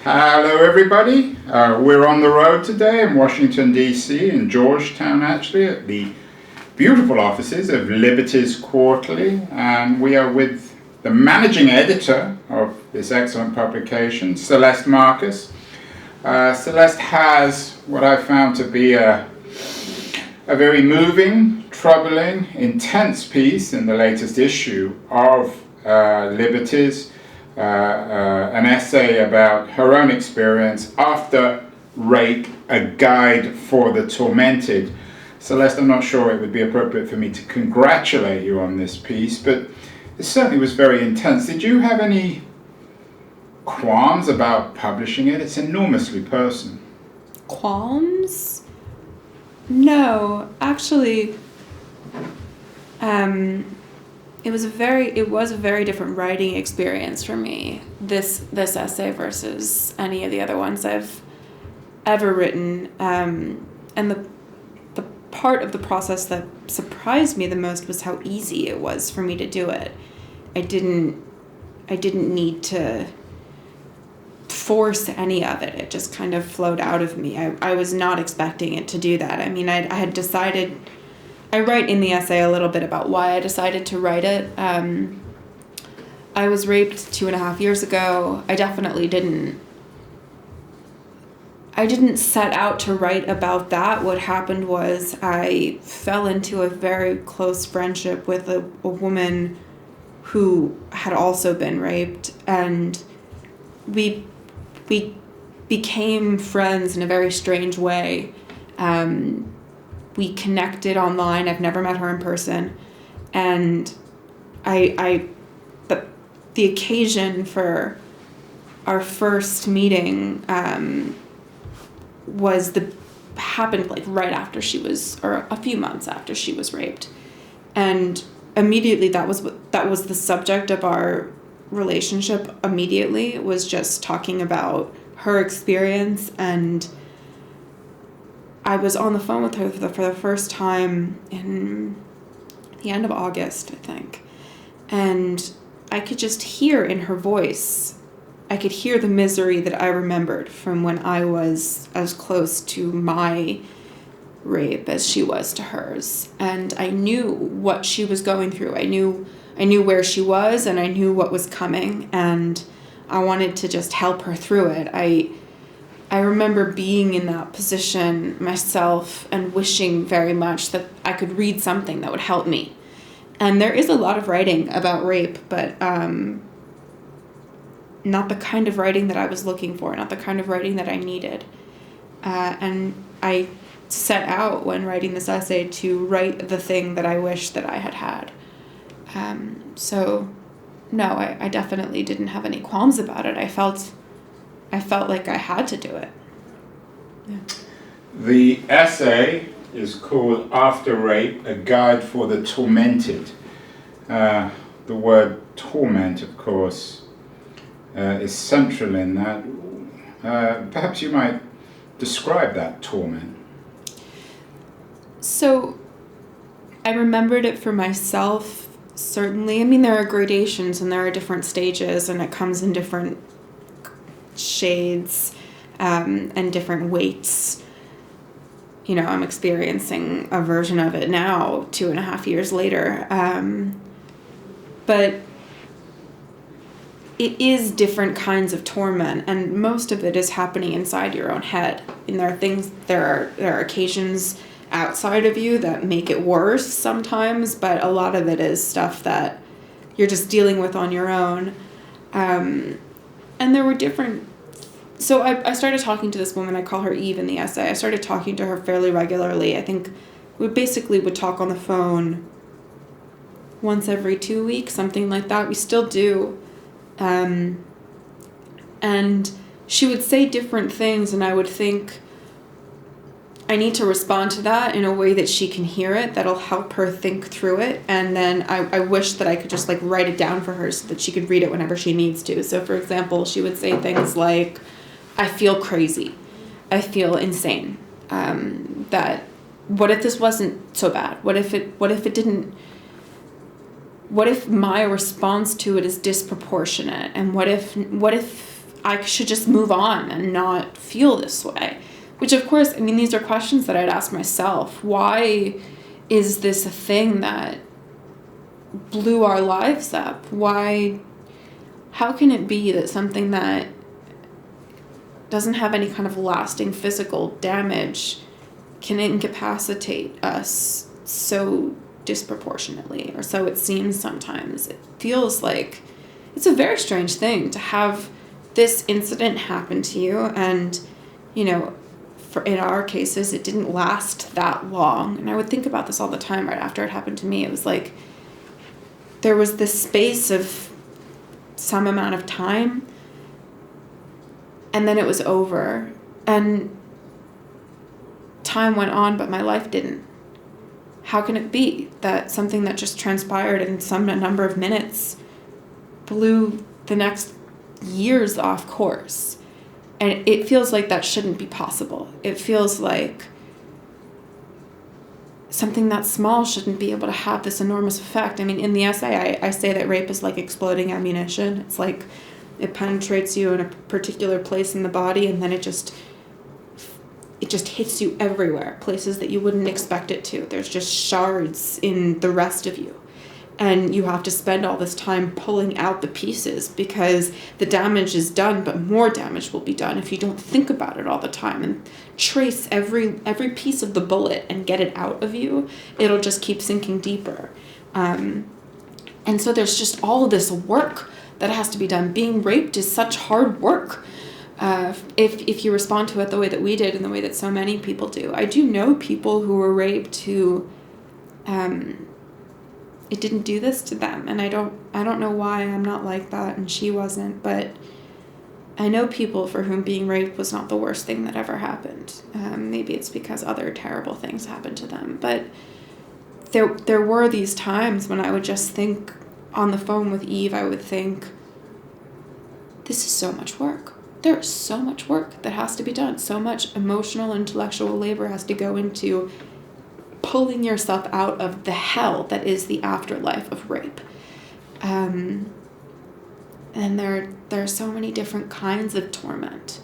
Hello everybody, we're on the road today in Washington DC, in Georgetown actually, at the beautiful offices of Liberties Quarterly, and we are with the managing editor of this excellent publication, Celeste Marcus. Celeste has what I found to be a very moving, troubling, intense piece in the latest issue of Liberties. An essay about her own experience after rape, a guide for the tormented. Celeste, I'm not sure it would be appropriate for me to congratulate you on this piece, but it certainly was very intense. Did you have any qualms about publishing it? It's enormously personal. Qualms? No, actually, it was a very different writing experience for me, this essay versus any of the other ones I've ever written. And the part of the process that surprised me the most was how easy it was for me to do it. I didn't need to force any of it. It just kind of flowed out of me. I was not expecting it to do that. I mean, I had decided... I write in the essay a little bit about why I decided to write it. I was raped 2.5 years ago. I definitely didn't set out to write about that. What happened was I fell into a very close friendship with a woman who had also been raped, and we became friends in a very strange way. We connected online. I've never met her in person. And the occasion for our first meeting happened like right after she was, or a few months after she was raped. And immediately that was the subject of our relationship. Immediately, it was just talking about her experience, and I was on the phone with her for the first time in the end of August, I think. And I could just hear in her voice, I could hear the misery that I remembered from when I was as close to my rape as she was to hers. And I knew what she was going through. I knew where she was, and I knew what was coming, and I wanted to just help her through it. I remember being in that position myself and wishing very much that I could read something that would help me. And there is a lot of writing about rape, but not the kind of writing that I was looking for, not the kind of writing that I needed. And I set out when writing this essay to write the thing that I wish that I had had. So, no, I definitely didn't have any qualms about it. I felt like I had to do it. Yeah. The essay is called After Rape, a Guide for the Tormented. The word torment, of course, is central in that. Perhaps you might describe that torment. So, I remembered it for myself, certainly. I mean, there are gradations and there are different stages, and it comes in different shades and different weights. You know, I'm experiencing a version of it now, 2.5 years later. But it is different kinds of torment, and most of it is happening inside your own head. And there are occasions outside of you that make it worse sometimes, but a lot of it is stuff that you're just dealing with on your own. And there were different... So I started talking to this woman. I call her Eve in the essay. I started talking to her fairly regularly. I think we basically would talk on the phone once every 2 weeks, something like that. We still do. And she would say different things, and I would think, I need to respond to that in a way that she can hear it, that'll help her think through it. And then I wish that I could just like write it down for her so that she could read it whenever she needs to. So for example, she would say things like, I feel crazy. I feel insane. That what if this wasn't so bad? What if it didn't, what if my response to it is disproportionate? And what if I should just move on and not feel this way. Which, of course, I mean, these are questions that I'd ask myself. Why is this a thing that blew our lives up? How can it be that something that doesn't have any kind of lasting physical damage can incapacitate us so disproportionately, or so it seems sometimes? It feels like it's a very strange thing to have this incident happen to you, and, in our cases, it didn't last that long. And I would think about this all the time right after it happened to me. It was like there was this space of some amount of time, and then it was over. And time went on, but my life didn't. How can it be that something that just transpired in some number of minutes blew the next years off course? And it feels like that shouldn't be possible. It feels like something that small shouldn't be able to have this enormous effect. I mean, in the essay, I say that rape is like exploding ammunition. It's like it penetrates you in a particular place in the body, and then it just hits you everywhere, places that you wouldn't expect it to. There's just shards in the rest of you. And you have to spend all this time pulling out the pieces because the damage is done, but more damage will be done if you don't think about it all the time and trace every piece of the bullet and get it out of you. It'll just keep sinking deeper. And so there's just all of this work that has to be done. Being raped is such hard work. If you respond to it the way that we did and the way that so many people do. I do know people who were raped who it didn't do this to them, and I don't know why I'm not like that and she wasn't, but I know people for whom being raped was not the worst thing that ever happened. Maybe it's because other terrible things happened to them, but there were these times when I would just think on the phone with Eve, I would think, this is so much work. There is so much work that has to be done. So much emotional, intellectual labor has to go into pulling yourself out of the hell that is the afterlife of rape. And there are so many different kinds of torment.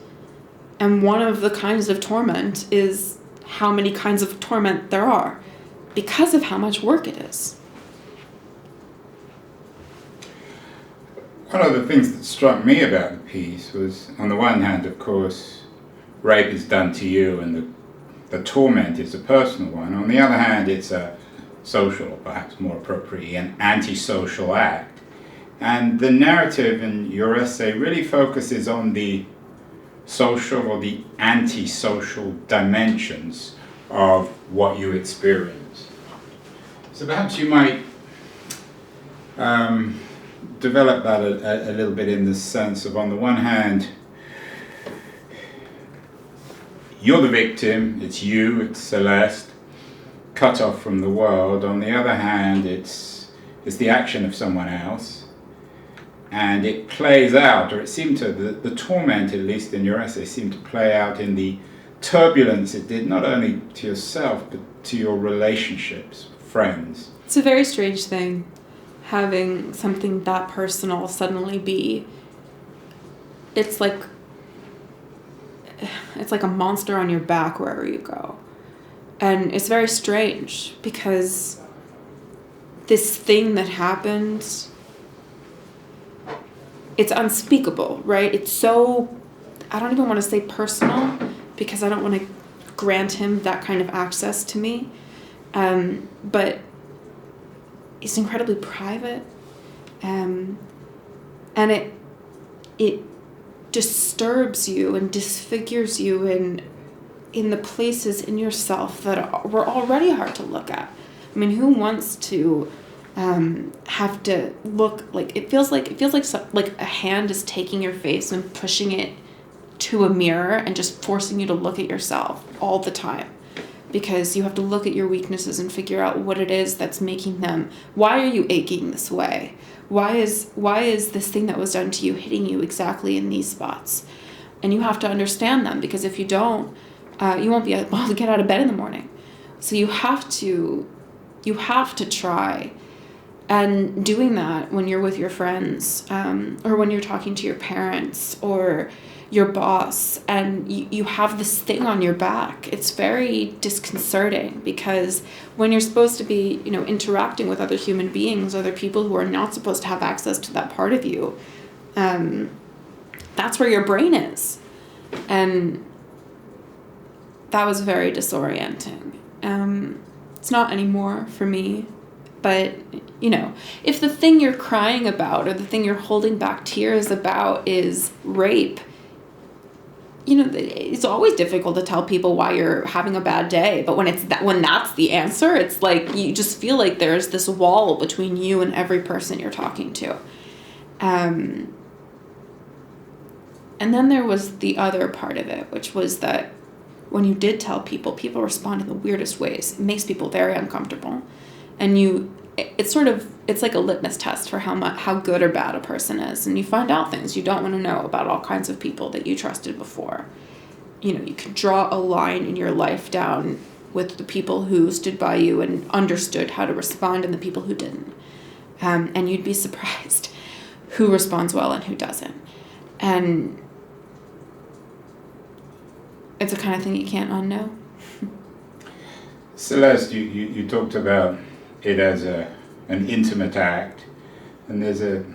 And one of the kinds of torment is how many kinds of torment there are because of how much work it is. One of the things that struck me about the piece was, on the one hand, of course, rape is done to you and the torment is a personal one. On the other hand, it's a social, or perhaps more appropriately, an antisocial act. And the narrative in your essay really focuses on the social or the antisocial dimensions of what you experience. So perhaps you might develop that a little bit in the sense of, on the one hand, you're the victim, it's you, it's Celeste, cut off from the world. On the other hand, it's the action of someone else, and it plays out, or it seemed to, the torment, at least in your essay, seemed to play out in the turbulence it did, not only to yourself, but to your relationships, friends. It's a very strange thing, having something that personal suddenly be, it's like a monster on your back wherever you go. And it's very strange because this thing that happened, it's unspeakable, right? It's so, I don't even want to say personal because I don't want to grant him that kind of access to me. But it's incredibly private. And it disturbs you and disfigures you in the places in yourself that were already hard to look at. I mean, who wants to have to look like it feels like a hand is taking your face and pushing it to a mirror and just forcing you to look at yourself all the time, because you have to look at your weaknesses and figure out what it is that's making them. Why are you aching this way? Why is this thing that was done to you hitting you exactly in these spots? And you have to understand them, because if you don't, you won't be able to get out of bed in the morning. So you have to try And doing that when you're with your friends, or when you're talking to your parents or your boss, and you have this thing on your back, it's very disconcerting, because when you're supposed to be, interacting with other human beings, other people who are not supposed to have access to that part of you, that's where your brain is. And that was very disorienting. It's not anymore for me. But, if the thing you're crying about or the thing you're holding back tears about is rape, it's always difficult to tell people why you're having a bad day. But when that's the answer, it's like you just feel like there's this wall between you and every person you're talking to. And then there was the other part of it, which was that when you did tell people respond in the weirdest ways. It makes people very uncomfortable. And it's like a litmus test for how good or bad a person is. And you find out things you don't want to know about all kinds of people that you trusted before. You can draw a line in your life down with the people who stood by you and understood how to respond and the people who didn't. And you'd be surprised who responds well and who doesn't. And it's the kind of thing you can't unknow. Celeste, you talked about it as an intimate act, and there's a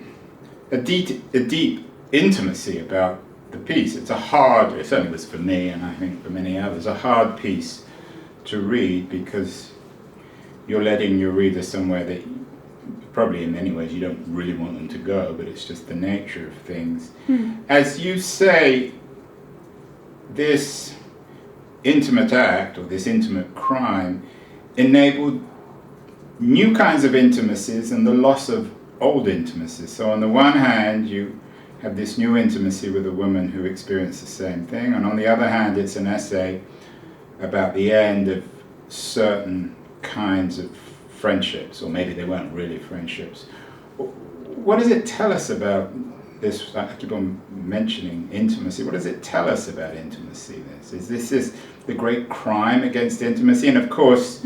deep intimacy about the piece. It certainly was for me, and I think for many others, a hard piece to read, because you're letting your reader somewhere that probably in many ways you don't really want them to go, but it's just the nature of things. As you say, this intimate act or this intimate crime enabled new kinds of intimacies and the loss of old intimacies. So on the one hand, you have this new intimacy with a woman who experienced the same thing, and on the other hand, it's an essay about the end of certain kinds of friendships, or maybe they weren't really friendships. What does it tell us about this? I keep on mentioning intimacy. What does it tell us about intimacy? Is this the great crime against intimacy? And of course,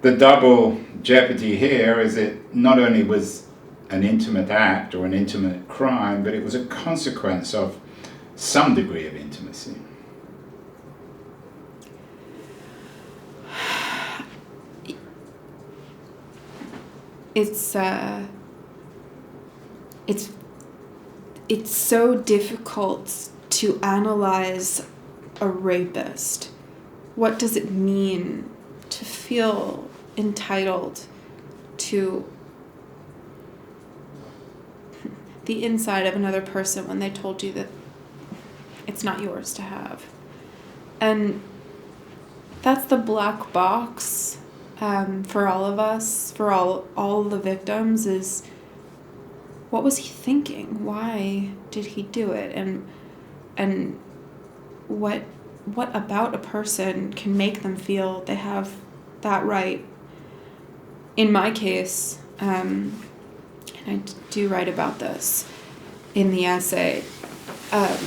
the double jeopardy here is it not only was an intimate act or an intimate crime, but it was a consequence of some degree of intimacy. It's so difficult to analyze a rapist. What does it mean to feel entitled to the inside of another person when they told you that it's not yours to have? And that's the black box for all of us, for all the victims, is what was he thinking? Why did he do it? And what about a person can make them feel they have that right? In my case, and I do write about this in the essay, the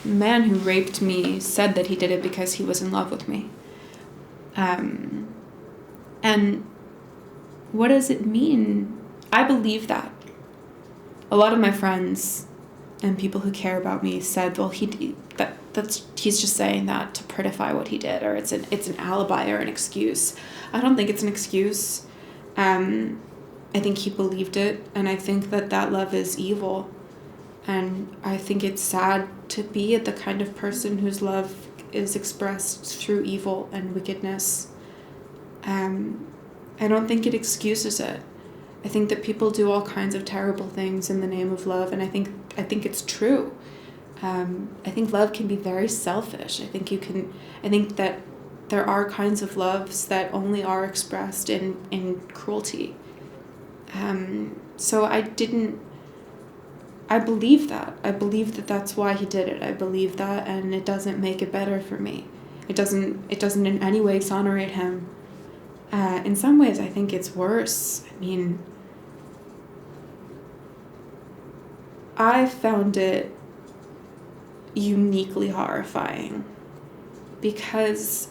man who raped me said that he did it because he was in love with me. And what does it mean? I believe that. A lot of my friends and people who care about me said, well, he's just saying that to prettify what he did, or it's an alibi or an excuse. I don't think it's an excuse. I think he believed it, and I think that love is evil. And I think it's sad to be the kind of person whose love is expressed through evil and wickedness. I don't think it excuses it. I think that people do all kinds of terrible things in the name of love, and I think it's true. I think love can be very selfish. I think that there are kinds of loves that only are expressed in cruelty. So I believe that. I believe that that's why he did it. I believe that, and it doesn't make it better for me. It doesn't in any way exonerate him. In some ways, I think it's worse. I mean, I found it uniquely horrifying because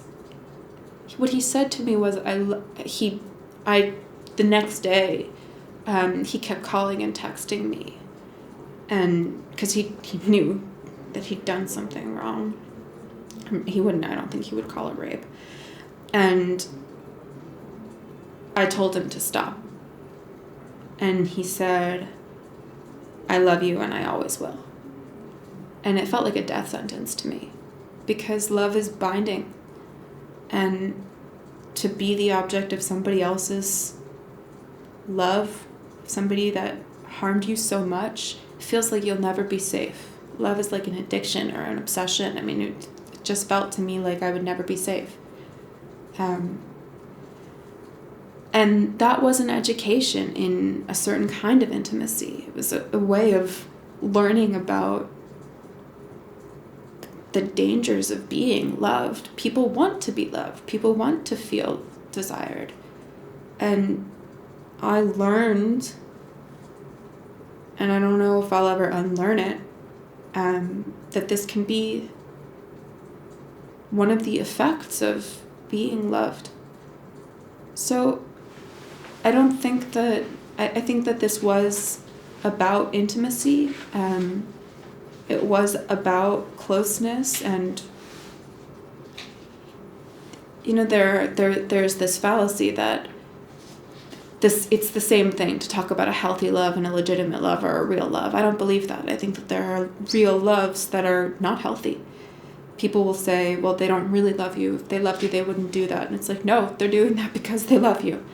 what he said to me was, this the next day, he kept calling and texting me. And because he knew that he'd done something wrong. I don't think he would call it rape. And I told him to stop. And he said, I love you and I always will. And it felt like a death sentence to me, because love is binding. And to be the object of somebody else's love, somebody that harmed you so much, feels like you'll never be safe. Love is like an addiction or an obsession. I mean, it just felt to me like I would never be safe. And that was an education in a certain kind of intimacy. It was a way of learning about the dangers of being loved. People want to be loved. People want to feel desired. And I learned, and I don't know if I'll ever unlearn it, that this can be one of the effects of being loved. So I don't think that, I think that this was about intimacy. It was about closeness, and there's this fallacy that it's the same thing to talk about a healthy love and a legitimate love or a real love. I don't believe that. I think that there are real loves that are not healthy. People will say, well, they don't really love you. If they loved you, they wouldn't do that. And it's like, no, they're doing that because they love you.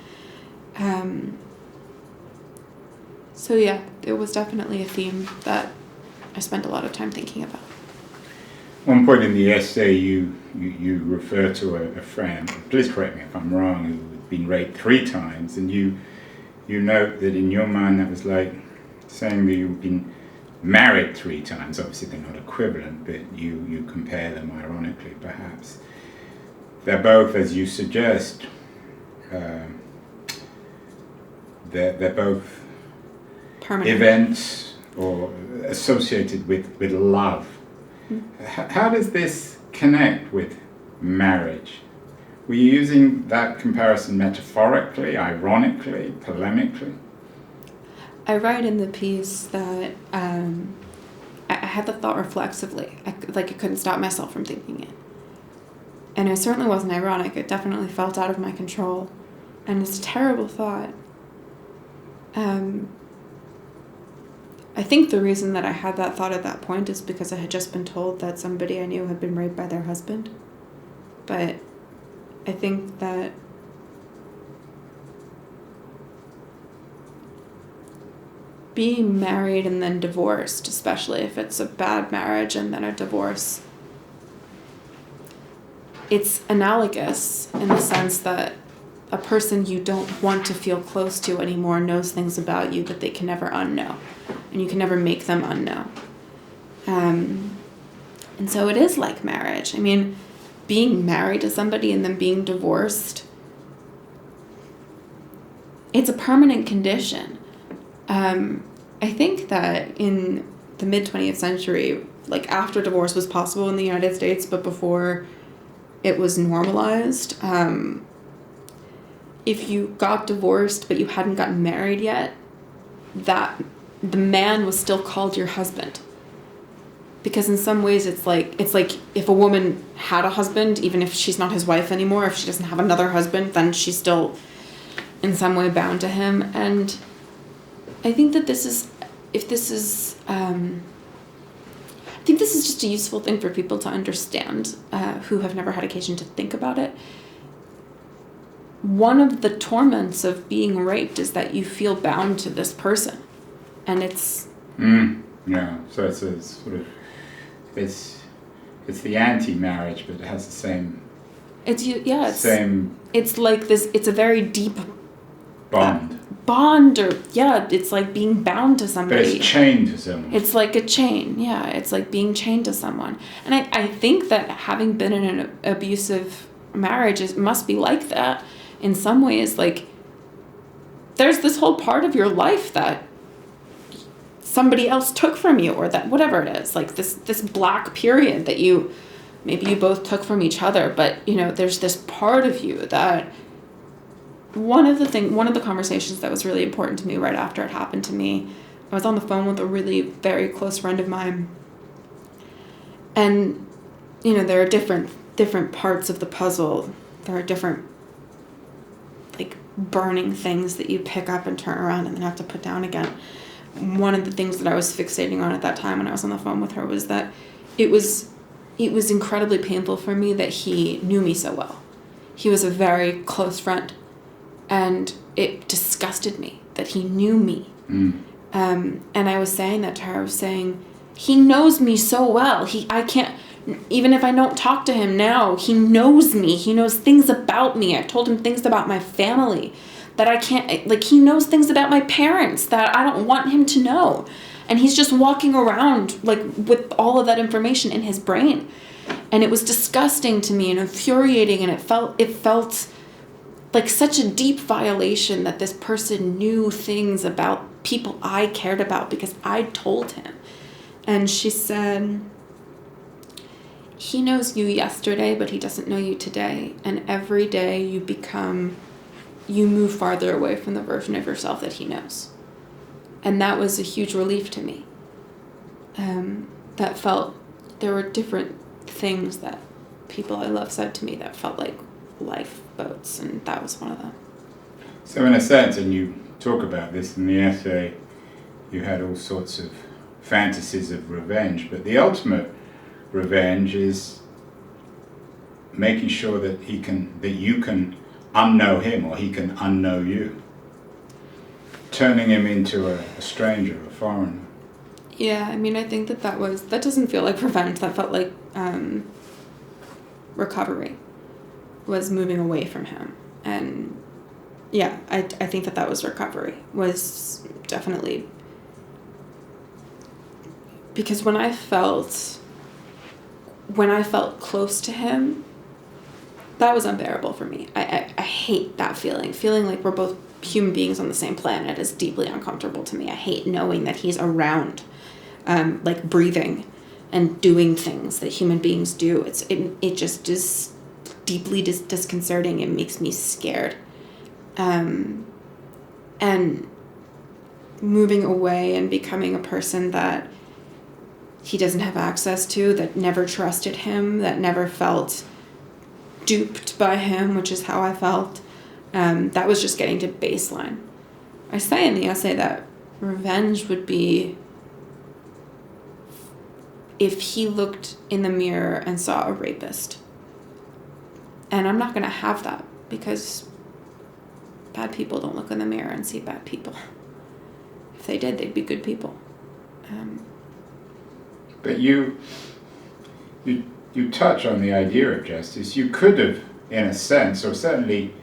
So yeah, it was definitely a theme that I spent a lot of time thinking about. One point in the essay, you refer to a friend, please correct me if I'm wrong, who had been raped 3 times, and you note that in your mind that was like saying that you've been married 3 times. Obviously they're not equivalent, but you compare them ironically perhaps. They're both, as you suggest, they're both Permanent events or associated with love. How does this connect with marriage? Were you using that comparison metaphorically, ironically, polemically? I write in the piece that I had the thought reflexively. I couldn't stop myself from thinking it. And it certainly wasn't ironic. It definitely felt out of my control. And it's a terrible thought. I think the reason that I had that thought at that point is because I had just been told that somebody I knew had been raped by their husband. But I think that being married and then divorced, especially if it's a bad marriage and then a divorce, it's analogous in the sense that a person you don't want to feel close to anymore knows things about you that they can never unknow. And you can never make them unknown. And so it is like marriage. I mean, being married to somebody and then being divorced, it's a permanent condition. I think that in the mid-20th century, like after divorce was possible in the United States, but before it was normalized, if you got divorced but you hadn't gotten married yet, that the man was still called your husband. Because in some ways it's like if a woman had a husband, even if she's not his wife anymore, if she doesn't have another husband, then she's still in some way bound to him. And I think that this is just a useful thing for people to understand who have never had occasion to think about it. One of the torments of being raped is that you feel bound to this person. And it's... Yeah, so it's a sort of... It's the anti-marriage, but it has the same... It's like this... It's a very deep... Bond. It's like being bound to somebody. But it's chained to someone. It's like a chain, yeah. It's like being chained to someone. And I think that having been in an abusive marriage must be like that in some ways. Like, there's this whole part of your life that somebody else took from you, or that whatever it is, like this black period that maybe you both took from each other, but there's this part of you that one of the conversations that was really important to me right after it happened to me, I was on the phone with a really very close friend of mine. And, there are different parts of the puzzle. There are different, burning things that you pick up and turn around and then have to put down again. One of the things that I was fixating on at that time when I was on the phone with her was that it was incredibly painful for me that he knew me so well. He was a very close friend, and it disgusted me that he knew me. And I was saying that to her. I was saying, he knows me so well. I can't, even if I don't talk to him now, he knows me. He knows things about me. I told him things about my family that I can't, he knows things about my parents that I don't want him to know. And he's just walking around, with all of that information in his brain. And it was disgusting to me and infuriating, and it felt like such a deep violation that this person knew things about people I cared about because I told him. And she said, he knows you yesterday, but he doesn't know you today. And every day you move farther away from the version of yourself that he knows. And that was a huge relief to me. That felt, there were different things that people I love said to me that felt like lifeboats, and that was one of them. So in a sense, and you talk about this in the essay, you had all sorts of fantasies of revenge, but the ultimate revenge is making sure that you can unknow him, or he can unknow you. Turning him into a stranger, a foreigner. Yeah, I think that doesn't feel like revenge. That felt like recovery, was moving away from him. And yeah, I think that was recovery, was definitely, because when I felt close to him, that was unbearable for me. I hate that feeling like we're both human beings on the same planet is deeply uncomfortable to me. I hate knowing that he's around, breathing and doing things that human beings do. It just is deeply disconcerting. It makes me scared. And moving away and becoming a person that he doesn't have access to, that never trusted him, that never felt duped by him, which is how I felt. That was just getting to baseline. I say in the essay that revenge would be if he looked in the mirror and saw a rapist. And I'm not going to have that, because bad people don't look in the mirror and see bad people. If they did, they'd be good people. But you touch on the idea of justice. You could have, in a sense, or certainly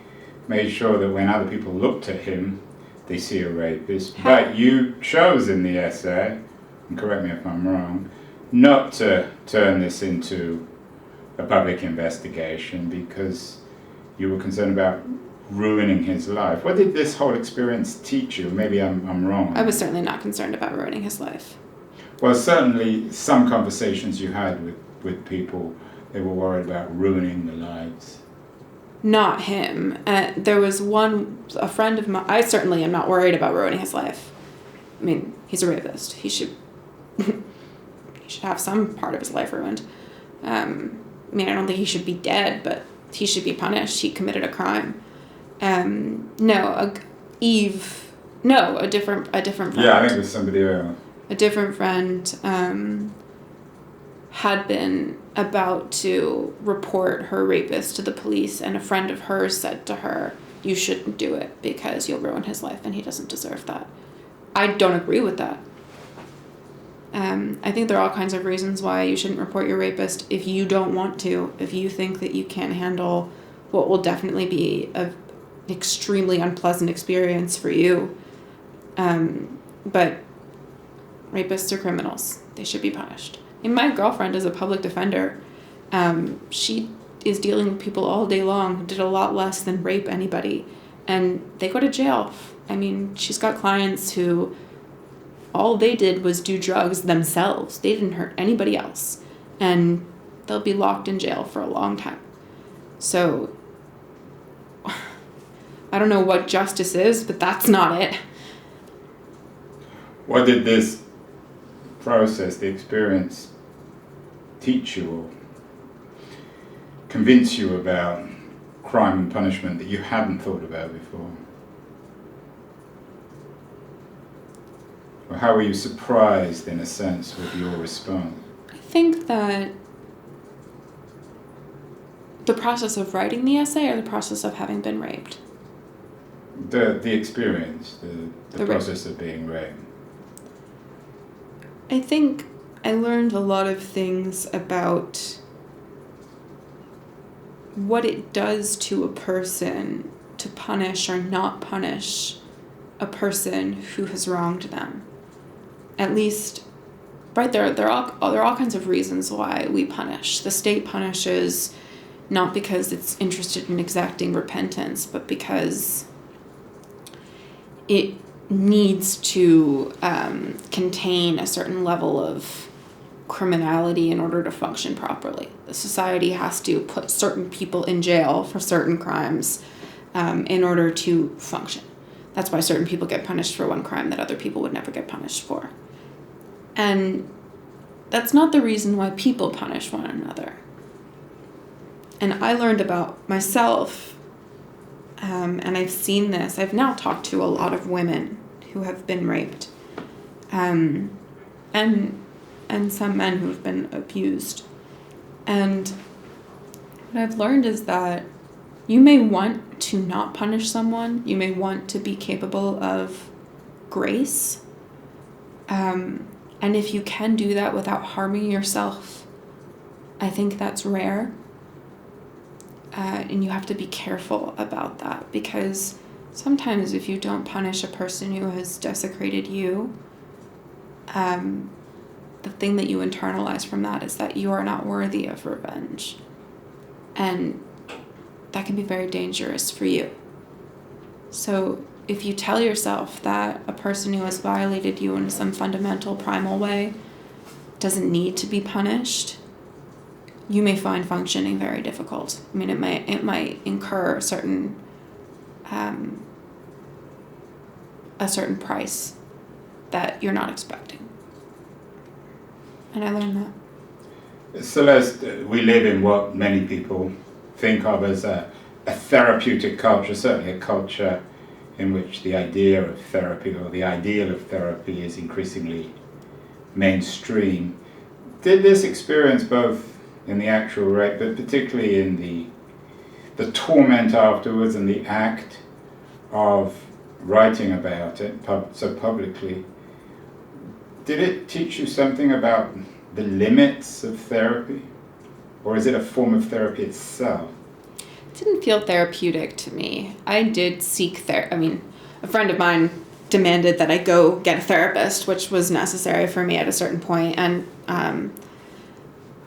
made sure that when other people looked at him, they see a rapist. But you chose in the essay, and correct me if I'm wrong, not to turn this into a public investigation because you were concerned about ruining his life. What did this whole experience teach you? Maybe I'm wrong. I was certainly not concerned about ruining his life. Well, certainly some conversations you had with people, they were worried about ruining their lives. Not him. There was a friend of mine. I certainly am not worried about ruining his life. He's a rapist. He should have some part of his life ruined. I don't think he should be dead, but he should be punished. He committed a crime. A different friend. Yeah, I think it was somebody else. A different friend had been about to report her rapist to the police, and a friend of hers said to her, "You shouldn't do it because you'll ruin his life and he doesn't deserve that." I don't agree with that. I think there are all kinds of reasons why you shouldn't report your rapist if you don't want to, if you think that you can't handle what will definitely be an extremely unpleasant experience for you. But rapists are criminals. They should be punished. And my girlfriend is a public defender. She is dealing with people all day long who did a lot less than rape anybody. And they go to jail. She's got clients who all they did was do drugs themselves. They didn't hurt anybody else. And they'll be locked in jail for a long time. So I don't know what justice is, but that's not it. What did this process, the experience, teach you or convince you about crime and punishment that you hadn't thought about before? Or how were you surprised, in a sense, with your response? I think that the process of writing the essay or the process of having been raped? The experience, the process of being raped. I think I learned a lot of things about what it does to a person to punish or not punish a person who has wronged them. At least, right, there are all kinds of reasons why we punish. The state punishes not because it's interested in exacting repentance, but because it needs to contain a certain level of criminality in order to function properly. The society has to put certain people in jail for certain crimes in order to function. That's why certain people get punished for one crime that other people would never get punished for. And that's not the reason why people punish one another. And I learned about myself, and I've seen this. I've now talked to a lot of women who have been raped, and some men who have been abused. And what I've learned is that you may want to not punish someone. You may want to be capable of grace. And if you can do that without harming yourself, I think that's rare. And you have to be careful about that, because sometimes if you don't punish a person who has desecrated you, the thing that you internalize from that is that you are not worthy of revenge. And that can be very dangerous for you. So if you tell yourself that a person who has violated you in some fundamental primal way doesn't need to be punished, you may find functioning very difficult. I mean, it might incur a certain price that you're not expecting. And I learned that. Celeste, we live in what many people think of as a therapeutic culture, certainly a culture in which the idea of therapy or the ideal of therapy is increasingly mainstream. Did this experience, both in the actual rape, but particularly in the torment afterwards and the act of writing about it so publicly, did it teach you something about the limits of therapy? Or is it a form of therapy itself? It didn't feel therapeutic to me. I did seek therapy. I mean, a friend of mine demanded that I go get a therapist, which was necessary for me at a certain point. And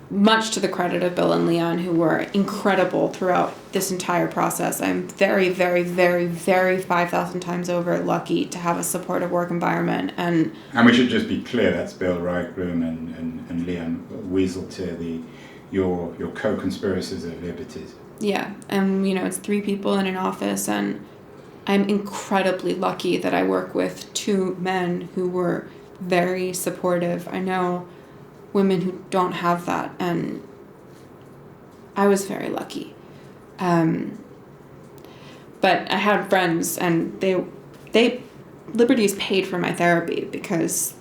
much to the credit of Bill and Leon, who were incredible throughout this entire process. I'm very, very, very, very 5,000 times over lucky to have a supportive work environment. And we should just be clear, that's Bill Reichblum and Leon Wieseltier, your co-conspirators of Liberties. Yeah, and it's 3 people in an office, and I'm incredibly lucky that I work with 2 men who were very supportive. I know women who don't have that, and I was very lucky. But I had friends, and they Liberties paid for my therapy because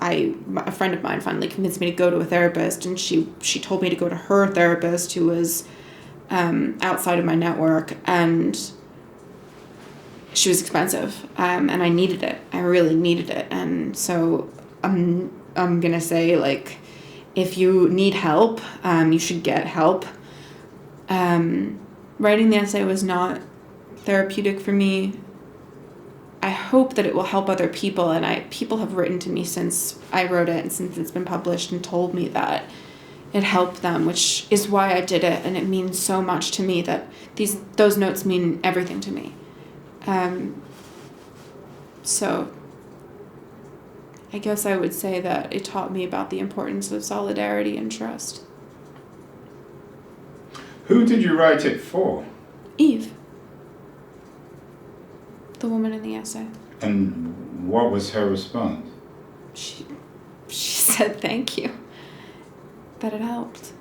a friend of mine finally convinced me to go to a therapist, and she told me to go to her therapist, who was outside of my network, and she was expensive, and I needed it. I really needed it. And so I'm gonna say, like, if you need help, you should get help. Writing the essay was not therapeutic for me. I hope that it will help other people, and people have written to me since I wrote it and since it's been published and told me that it helped them, which is why I did it, and it means so much to me that those notes mean everything to me. So I guess I would say that it taught me about the importance of solidarity and trust. Who did you write it for? Eve. The woman in the essay. And what was her response? She said thank you. That it helped.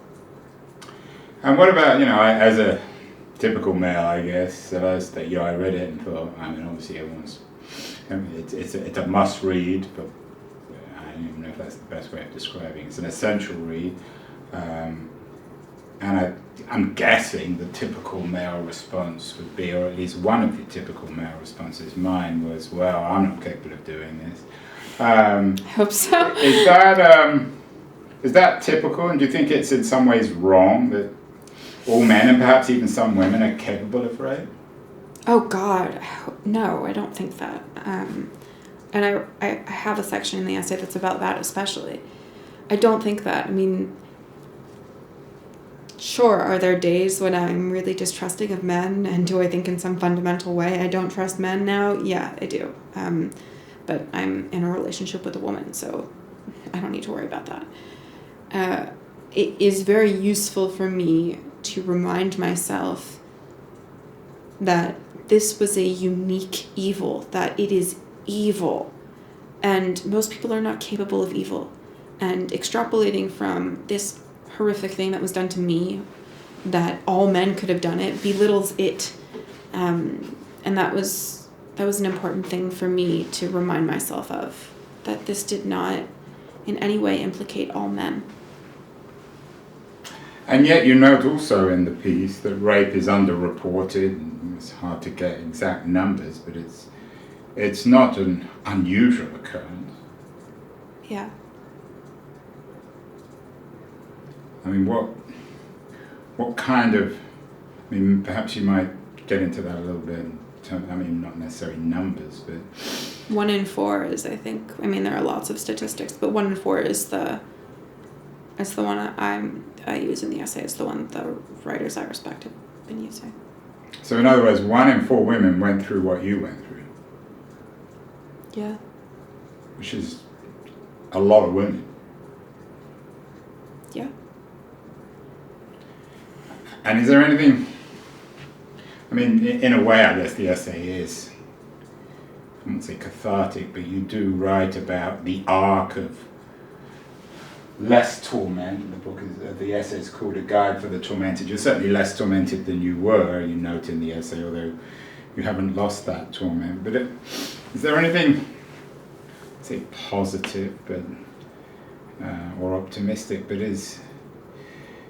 And what about, as a typical male, I guess, Celeste, that, I read it and thought, obviously it's a must read, but I don't even know if that's the best way of describing it. It's an essential read. And I'm guessing the typical male response would be, or at least one of the typical male responses, mine was, well, I'm not capable of doing this. I hope so. Is that typical, and do you think it's in some ways wrong that all men and perhaps even some women are capable of rape? Oh God, no, I don't think that. And I have a section in the essay that's about that especially. I don't think that. I mean, sure, are there days when I'm really distrusting of men, and do I think in some fundamental way I don't trust men now? Yeah, I do. But I'm in a relationship with a woman, so I don't need to worry about that. It is very useful for me to remind myself that this was a unique evil, that it is evil, and most people are not capable of evil. And extrapolating from this horrific thing that was done to me, that all men could have done it, belittles it. And that was an important thing for me to remind myself of, that this did not in any way implicate all men. And yet you note also in the piece that rape is underreported, and it's hard to get exact numbers, but it's not an unusual occurrence. Yeah. I mean, what kind of, perhaps you might get into that a little bit, not necessarily numbers, but... 1 in 4 is, I think, there are lots of statistics, but 1 in 4 is the one I use in the essay. It's the one the writers I respect have been using. So in other words, 1 in 4 women went through what you went through. Yeah. Which is a lot of women. Yeah. And is there anything, in a way, I guess the essay is, I won't say cathartic, but you do write about the arc of less torment. The essay is called A Guide for the Tormented. You're certainly less tormented than you were, you note in the essay, although you haven't lost that torment. But is there anything, say, positive, but or optimistic, but is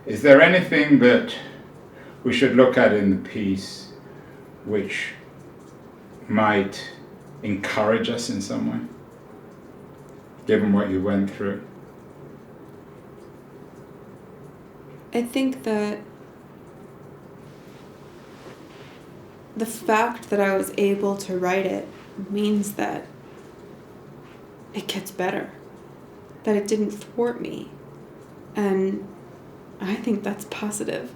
there anything that we should look at in the piece which might encourage us in some way, given what you went through? I think that the fact that I was able to write it means that it gets better, that it didn't thwart me. And I think that's positive.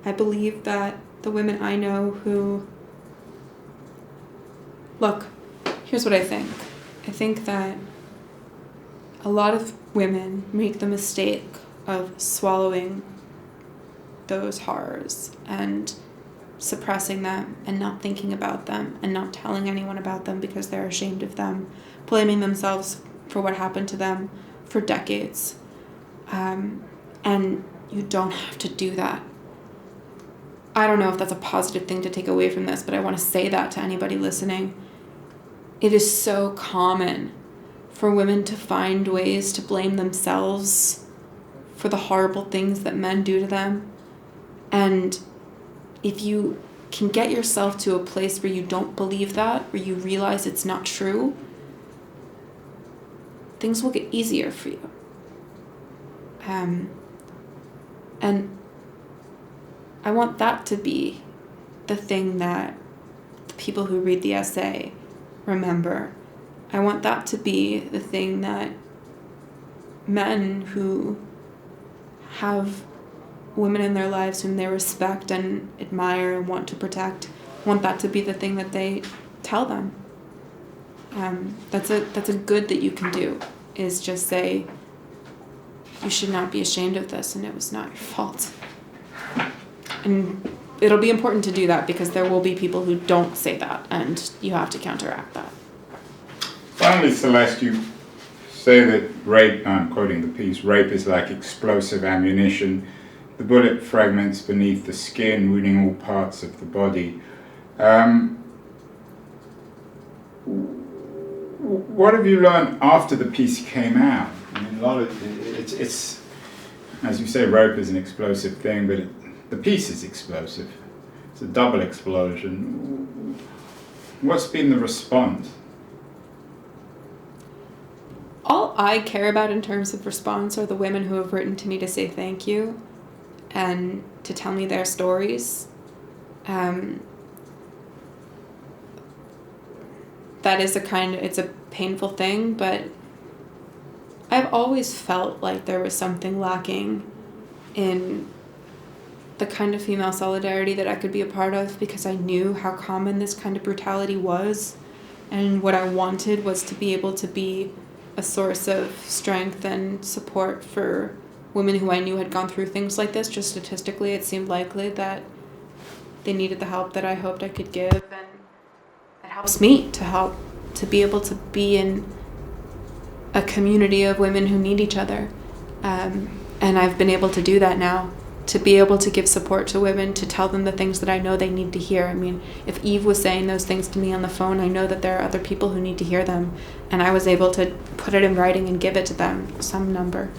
I believe that the women I know who... Look, here's what I think. I think that a lot of women make the mistake of swallowing those horrors and suppressing them and not thinking about them and not telling anyone about them because they're ashamed of them, blaming themselves for what happened to them for decades. And you don't have to do that. I don't know if that's a positive thing to take away from this, but I want to say that to anybody listening. It is so common for women to find ways to blame themselves for the horrible things that men do to them. And if you can get yourself to a place where you don't believe that, where you realize it's not true, things will get easier for you. And I want that to be the thing that the people who read the essay remember. I want that to be the thing that men who have women in their lives whom they respect and admire and want to protect, want that to be the thing that they tell them. That's a good that you can do, is just say, you should not be ashamed of this and it was not your fault. And it'll be important to do that because there will be people who don't say that, and you have to counteract that. Finally, Celeste, you say that rape, I'm quoting the piece, rape is like explosive ammunition. The bullet fragments beneath the skin, wounding all parts of the body. What have you learned after the piece came out? I mean, a lot of it's as you say, rape is an explosive thing, but the piece is explosive. It's a double explosion. What's been the response? All I care about in terms of response are the women who have written to me to say thank you and to tell me their stories. That is it's a painful thing, but I've always felt like there was something lacking in the kind of female solidarity that I could be a part of, because I knew how common this kind of brutality was, and what I wanted was to be able to be a source of strength and support for women who I knew had gone through things like this. Just statistically, it seemed likely that they needed the help that I hoped I could give, and it helps me to be able to be in a community of women who need each other. And I've been able to do that now, to be able to give support to women, to tell them the things that I know they need to hear. I mean, if Eve was saying those things to me on the phone, I know that there are other people who need to hear them, and I was able to put it in writing and give it to them, some number.